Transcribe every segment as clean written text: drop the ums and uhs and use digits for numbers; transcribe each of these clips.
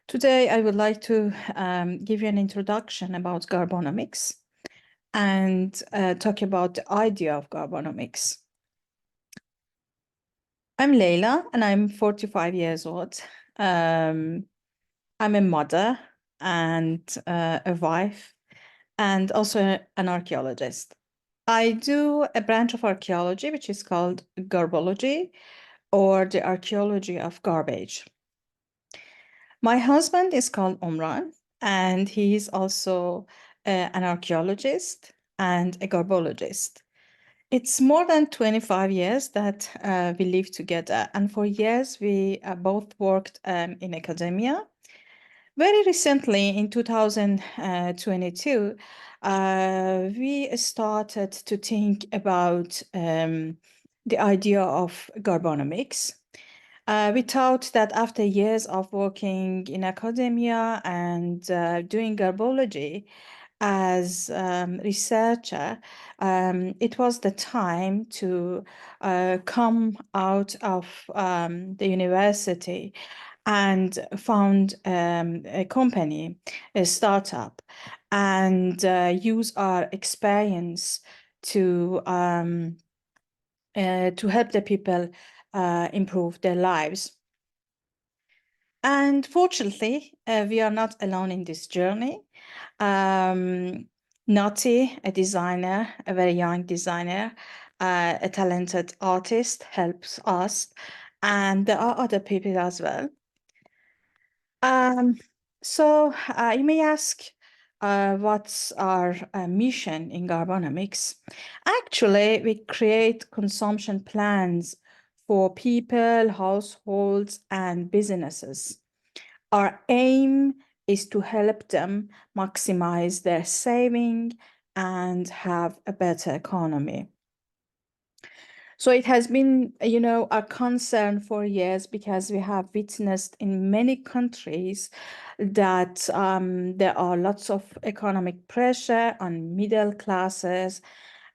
Today, I would like to give you an introduction about Garbonomix and talk about the idea of Garbonomix. I'm Leila, and I'm 45 years old. I'm a mother and a wife, and also an archaeologist. I do a branch of archaeology, which is called Garbology, or the archaeology of garbage. My husband is called Omran, and he is also an archaeologist and a garbologist. It's more than 25 years that we live together, and for years we both worked in academia. Very recently, in 2022, we started to think about the idea of Garbonomix. We thought that after years of working in academia and doing garbology as researcher, it was the time to come out of the university and found a company, a startup, and use our experience to help the people improve their lives. And fortunately, we are not alone in this journey. Nati, a designer, a very young designer, a talented artist, helps us, and there are other people as well. So you may ask, what's our mission in Garbonomix? Actually, we create consumption plans for people, households, and businesses. Our aim is to help them maximize their saving and have a better economy. So it has been, a concern for years because we have witnessed in many countries that there are lots of economic pressure on middle classes,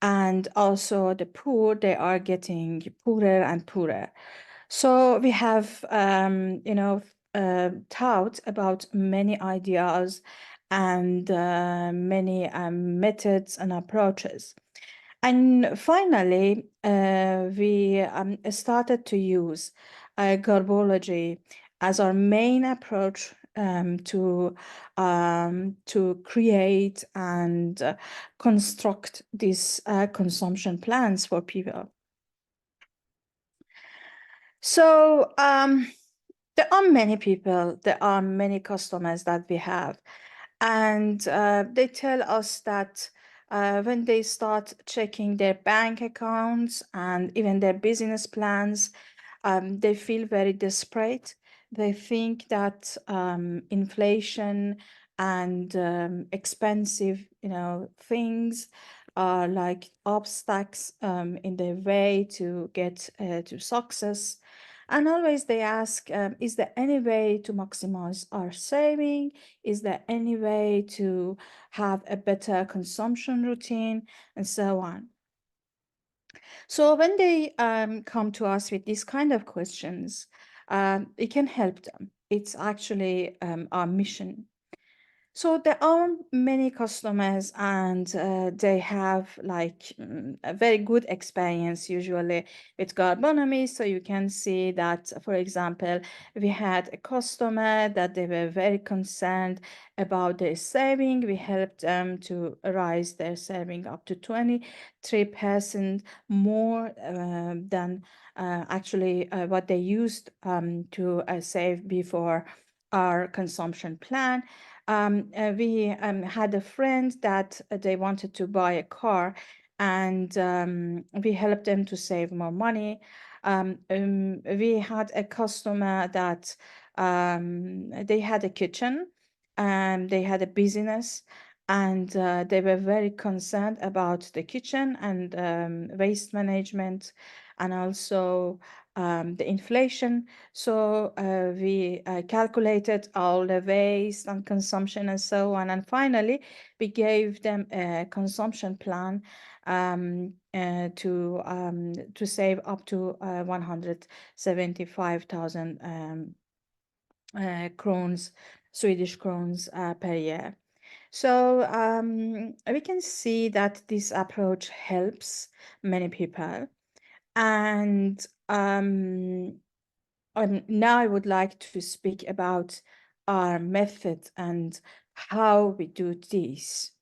and also the poor, they are getting poorer and poorer. So we have, thought about many ideas and many methods and approaches. And finally, we started to use garbology as our main approach to create and construct these consumption plans for people. So there are many people, there are many customers that we have, and they tell us that when they start checking their bank accounts and even their business plans, they feel very desperate. They think that inflation and expensive, things are like obstacles in their way to get to success. And always they ask, is there any way to maximize our saving? Is there any way to have a better consumption routine? And so on. So when they come to us with these kind of questions, it can help them. It's actually our mission. So there are many customers, and they have like a very good experience usually with Garbonomy. So you can see that, for example, we had a customer that they were very concerned about their saving. We helped them to raise their saving up to 23% more than actually what they used to save before our consumption plan. We had a friend that they wanted to buy a car, and we helped them to save more money. We had a customer that they had a kitchen and they had a business, and they were very concerned about the kitchen and waste management, and also the inflation. So we calculated all the waste and consumption and so on. And finally, we gave them a consumption plan to save up to 175,000 crowns, Swedish crowns per year. So we can see that this approach helps many people. And now I would like to speak about our method and how we do this.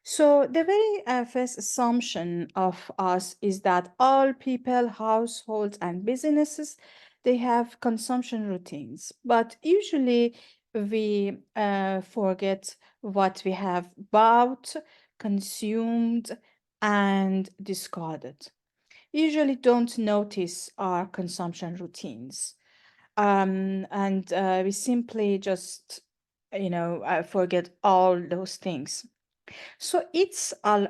So the very first assumption of us is that all people, households, and businesses, they have consumption routines, but usually we forget what we have bought, consumed, and discarded. Usually don't notice our consumption routines, and we simply just, forget all those things. So it's our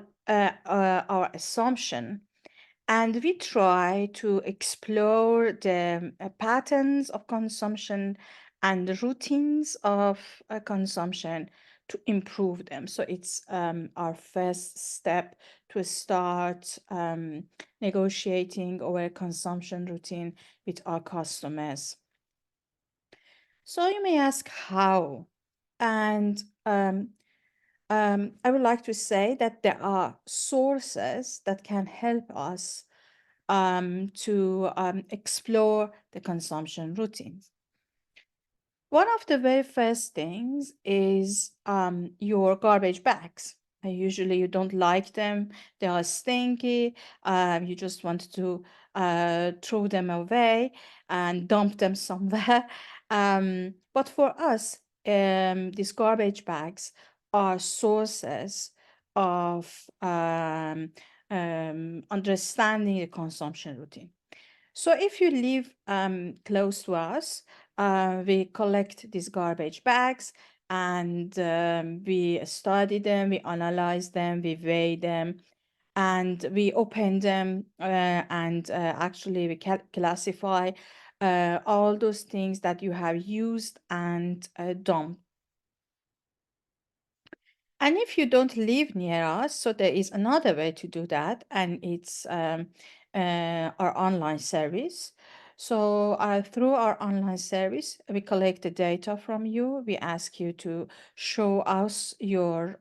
assumption, and we try to explore the patterns of consumption and the routines of consumption to improve them. So it's our first step to start negotiating our consumption routine with our customers. So you may ask how, and I would like to say that there are sources that can help us to explore the consumption routines. One of the very first things is your garbage bags. Usually, you don't like them, they are stinky, you just want to throw them away and dump them somewhere. But for us, these garbage bags are sources of understanding the consumption routine. So if you live close to us, we collect these garbage bags and we study them, we analyze them, we weigh them, and we open them and actually we classify all those things that you have used and dumped. And if you don't live near us, so there is another way to do that, and it's our online service. So through our online service, we collect the data from you. We ask you to show us your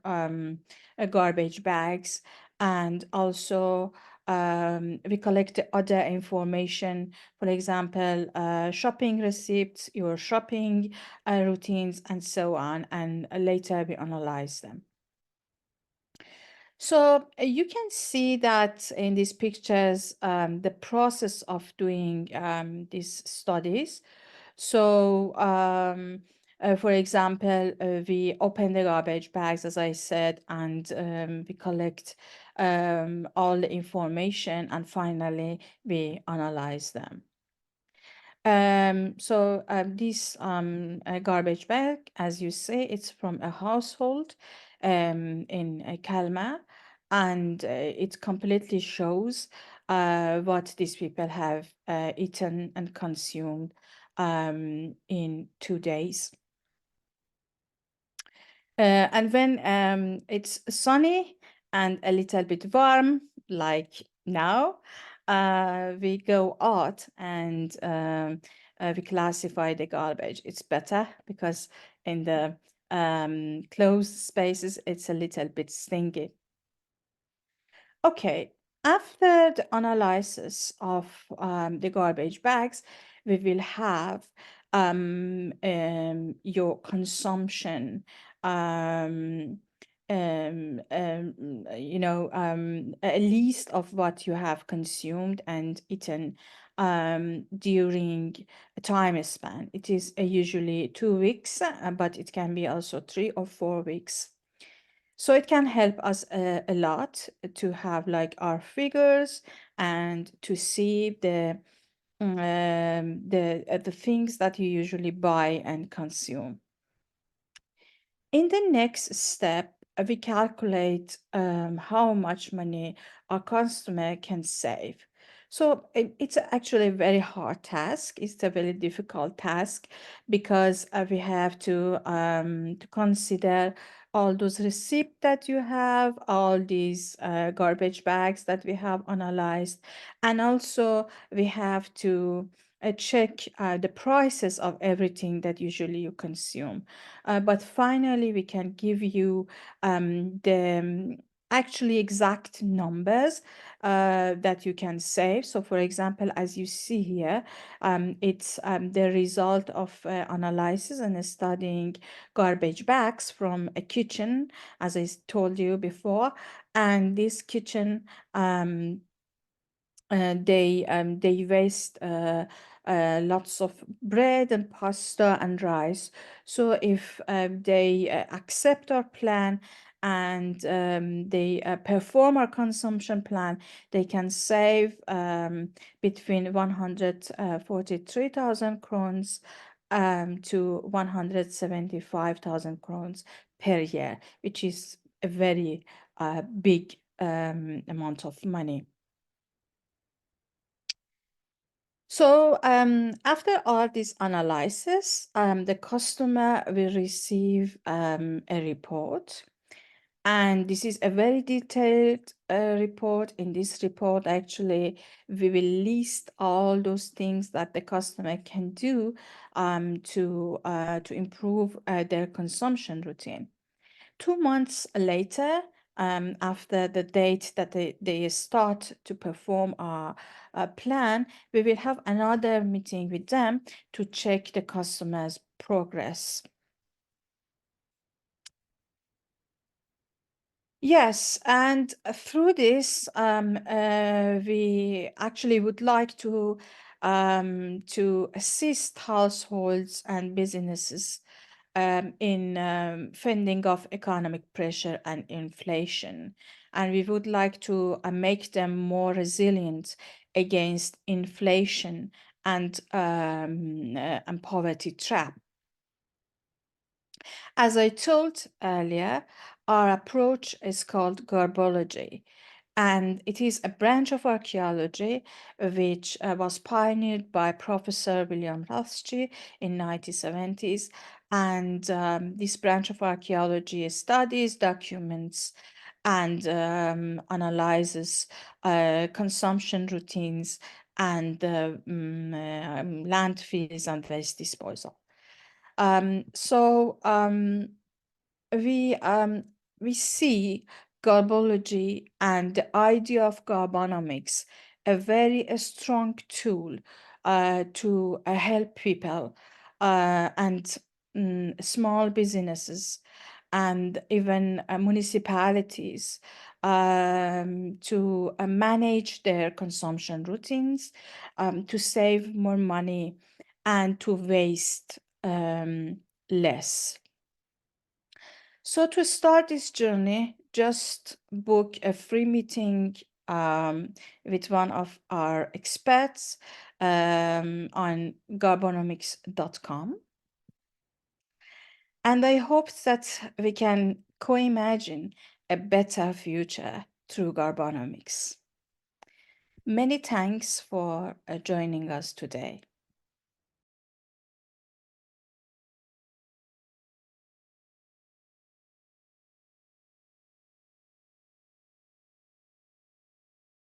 garbage bags, and also we collect the other information, for example, shopping receipts, your shopping routines, and so on. And later we analyze them. So you can see that in these pictures, the process of doing these studies. So, for example, we open the garbage bags, as I said, and we collect all the information, and finally we analyze them. This garbage bag, as you say, it's from a household in Kalmar, and it completely shows what these people have eaten and consumed in 2 days. And when it's sunny and a little bit warm, like now, we go out and we classify the garbage. It's better because in the closed spaces, it's a little bit stinky. Okay, after the analysis of the garbage bags, we will have your consumption, um, a list of what you have consumed and eaten during a time span. It is usually 2 weeks, but it can be also 3 or 4 weeks. So it can help us a lot to have like our figures and to see the things that you usually buy and consume. In the next step, we calculate how much money our customer can save. So it's actually a very hard task. It's a very difficult task because we have to consider all those receipts that you have, all these garbage bags that we have analyzed, and also we have to check the prices of everything that usually you consume. But finally, we can give you the actually exact numbers that you can save. So, for example, as you see here, it's the result of analysis and studying garbage bags from a kitchen, as I told you before. And this kitchen, they waste lots of bread and pasta and rice. So if they accept our plan and they perform our consumption plan, they can save between 143,000 crowns to 175,000 crowns per year, which is a very big amount of money. So after all this analysis, the customer will receive a report. And this is a very detailed report. In this report, actually, we will list all those things that the customer can do to improve their consumption routine. 2 months later, after the date that they start to perform our plan, we will have another meeting with them to check the customer's progress. Yes, and through this, we actually would like to assist households and businesses in fending off economic pressure and inflation. And we would like to make them more resilient against inflation and poverty trap. As I told earlier, our approach is called Garbology, and it is a branch of archaeology which was pioneered by Professor William Rothschild in 1970s. And this branch of archaeology studies, documents, and analyzes consumption routines and landfills and waste disposal. So we um, we see garbology and the idea of Garbonomix a very strong tool to help people and small businesses and even municipalities to manage their consumption routines, to save more money, and to waste less. So to start this journey, just book a free meeting with one of our experts on Garbonomix.com. And I hope that we can co-imagine a better future through Garbonomix. Many thanks for joining us today.